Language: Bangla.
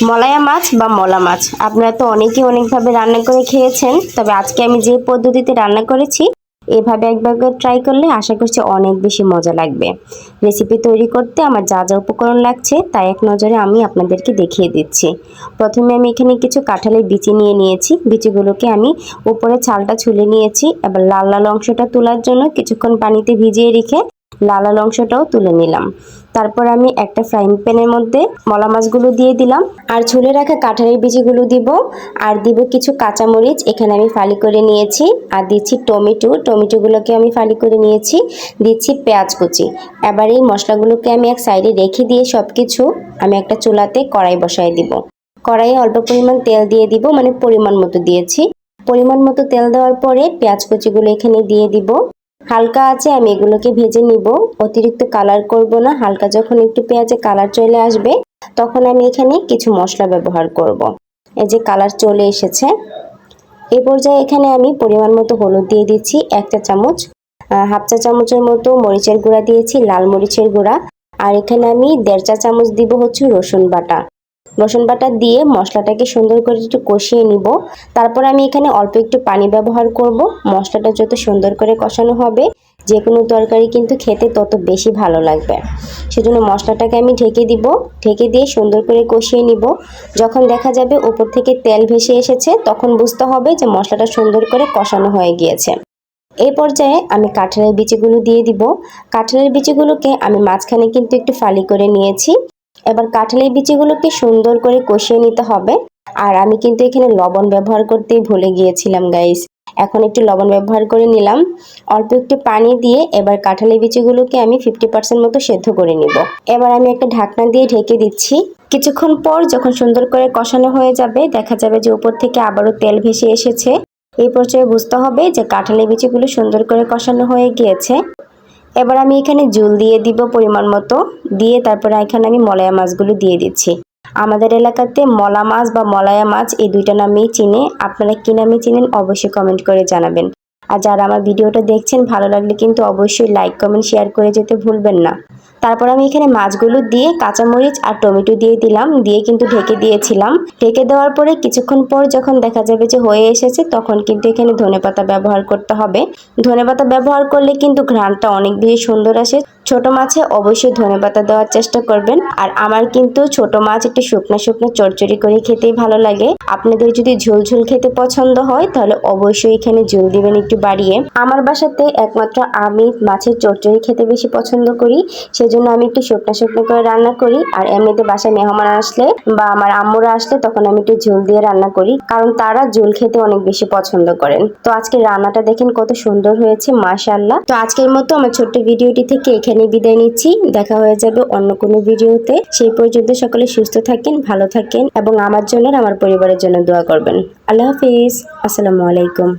মলায়া মাছ বা মলা মাছ আপনারা তো অনেকেই অনেকভাবে রান্না করে খেয়েছেন, তবে আজকে আমি যে পদ্ধতিতে রান্না করেছি এভাবে একবার ট্রাই করলে আশা করছি অনেক বেশি মজা লাগবে। রেসিপি তৈরি করতে আমার যা যা উপকরণ লাগছে তাই এক নজরে আমি আপনাদেরকে দেখিয়ে দিচ্ছি। প্রথমে আমি এখানে কিছু কাঁঠালের বিচি নিয়ে নিয়েছি। বিচিগুলোকে আমি উপরে ছালটা ছুলে নিয়েছি। এবার লাল লাল অংশটা তোলার জন্য কিছুক্ষণ পানিতে ভিজিয়ে রেখে লাল লাল অংশটাও তুলে নিলাম। তারপর আমি একটা ফ্রাইং প্যানের মধ্যে মলা মাছগুলো দিয়ে দিলাম আর ছুলে রাখা কাঁঠালের বিচিগুলো দিব আর দিব কিছু কাঁচামরিচ এখানে আমি ফালি করে নিয়েছি আর দিচ্ছি টমেটোগুলোকে আমি ফালি করে নিয়েছি, দিচ্ছি পেঁয়াজ কুচি। এবার এই মশলাগুলোকে আমি এক সাইডে রেখে দিয়ে সব কিছু আমি একটা চুলাতে কড়াই বসাই দিব। কড়াইয়ে অল্প পরিমাণ তেল দিয়ে দিব, মানে পরিমাণ মতো দিয়েছি। পরিমাণ মতো তেল দেওয়ার পরে পেঁয়াজ কুচিগুলো এখানে দিয়ে দিব। হালকা আছে আমি এগুলোকে ভেজে নিব, অতিরিক্ত কালার করব না। হালকা যখন একটু পেঁয়াজে কালার চলে আসবে তখন আমি এখানে কিছু মশলা ব্যবহার করব। এই যে কালার চলে এসেছে, এই পর্যায়ে এখানে আমি পরিমাণ মতো হলুদ দিয়ে দিচ্ছি 1 চা চামচ, হাফ চা চামচের মতো মরিচের গুঁড়া দিয়েছি, লাল মরিচের গুঁড়া। আর এখানে আমি 1.5 চা চামচ দিব হচ্ছে রসুন বাটা দিয়ে মশলাটাকে সুন্দর করে একটু কষিয়ে নিব। তারপর আমি এখানে অল্প একটু পানি ব্যবহার করব। মশলাটা যত সুন্দর করে কষানো হবে যে কোনো তরকারি কিন্তু খেতে তত বেশি ভালো লাগবে। সেজন্য মশলাটাকে আমি ঢেকে দিব, ঢেকে দিয়ে সুন্দর করে কষিয়ে নিব। যখন দেখা যাবে উপর থেকে তেল ভেসে এসেছে তখন বুঝতে হবে যে মশলাটা সুন্দর করে কষানো হয়ে গিয়েছে। এই পর্যায়ে আমি কাঁঠালের বিচিগুলো দিয়ে দিব। কাঁঠালের বিচিগুলোকে আমি মাঝখানে কিন্তু একটু ফালি করে নিয়েছি। এবার কাঁঠালের বিচিগুলোকে সুন্দর করে কষিয়ে নিতে হবে। আর আমি কিন্তু এখানে লবণ ব্যবহার করতেই ভুলে গিয়েছিলাম গাইস, এখন একটু লবণ ব্যবহার করে নিলাম। অল্প একটু পানি দিয়ে এবার কাঁঠালের বিচিগুলোকে আমি 50% মতো সেদ্ধ করে নিব। এবার আমি একটা ঢাকনা দিয়ে ঢেকে দিচ্ছি। কিছুক্ষণ পর যখন সুন্দর করে কষানো হয়ে যাবে দেখা যাবে যে উপর থেকে আবারও তেল ভেসে এসেছে। এই পর্যায়ে বুঝতে হবে যে কাঁঠালের বিচিগুলো সুন্দর করে কষানো হয়ে গিয়েছে। এবার আমি এখানে জল দিয়ে দিব পরিমাণ মতো, দিয়ে তারপরে এখানে আমি মলায়া মাছগুলো দিয়ে দিচ্ছি। আমাদের এলাকাতে মলা মাছ বা মলায়া মাছ এই দুইটা নামেই চিনে, আপনারা কি নামে চিনেন অবশ্যই কমেন্ট করে জানাবেন। আর যারা আমার ভিডিওটা দেখছেন ভালো লাগলে কিন্তু অবশ্যই লাইক কমেন্ট শেয়ার করে যেতে ভুলবেন না। তারপর আমি এখানে মাছগুলো দিয়ে কাঁচামরিচ আর টমেটো দিয়ে দিলাম, দিয়ে কিন্তু ঢেকে দিয়েছিলাম। ঢেকে দেওয়ার পরে কিছুক্ষণ পর যখন দেখা যাবে যে হয়ে এসেছে তখন কিন্তু এখানে ধনেপাতা ব্যবহার করতে হবে। ধনেপাতা ব্যবহার করলে কিন্তু ঘ্রাণটা অনেক বেশি সুন্দর আসে। ছোট মাছে অবশ্যই ধনেপাতা দেওয়ার চেষ্টা করবেন। আর আমার কিন্তু ছোট মাছ একটু শুকনো শুকনো চচ্চড়ি করে খেতেই ভালো লাগে। আপনাদের যদি ঝোল ঝোল খেতে পছন্দ হয় তাহলে অবশ্যই এখানে ঝোল দিবেন একটু বাড়িয়ে। আমার বাসাতে একমাত্র আমি মাছের চচ্চড়ি খেতে বেশি পছন্দ করি, সেজন্য আমি একটু শুকনো শুকনো করে রান্না করি। আর এমনিতে বাসায় মেহমান আসলে বা আমার আম্মুরা আসলে তখন আমি একটু ঝোল দিয়ে রান্না করি, কারণ তারা ঝোল খেতে অনেক বেশি পছন্দ করেন। তো আজকে রান্নাটা দেখেন কত সুন্দর হয়েছে মাশাআল্লাহ। তো আজকের মতো আমার ছোট্ট ভিডিওটি থেকে এখানে বিদায় নিচ্ছি। দেখা হয়ে যাবে অন্য কোনো ভিডিওতে। সেই পর্যন্ত সকলে সুস্থ থাকেন, ভালো থাকেন এবং আমার জন্য আর আমার পরিবারের জন্য দোয়া করবেন। আল্লাহ হাফিজ, আসসালামু আলাইকুম।